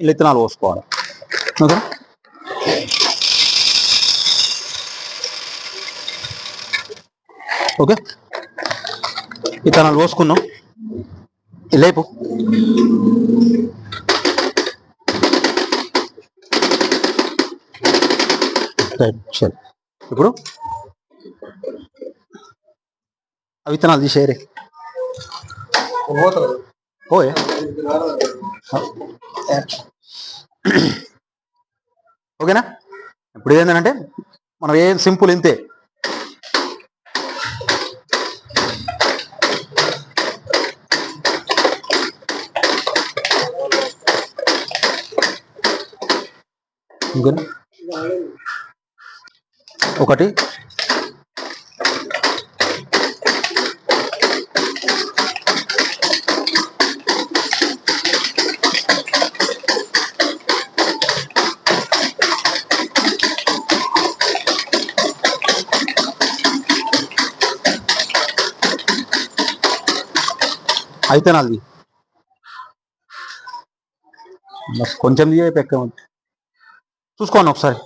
విత్తనాలు పోసుకోవాలి. Okay, okay, విత్తనాలు పోసుకున్నాం. లేపు రైట్. సరే, ఇప్పుడు ఆ విత్తనాలు తీసేయరే. ఓయ్ ఓకేనా. ఇప్పుడు ఏంటంటే మనం ఏం సింపుల్ ఇంతే. ఒకటి అయితే నాది కొంచెం ఎక్క చూసుకోండి ఒకసారి.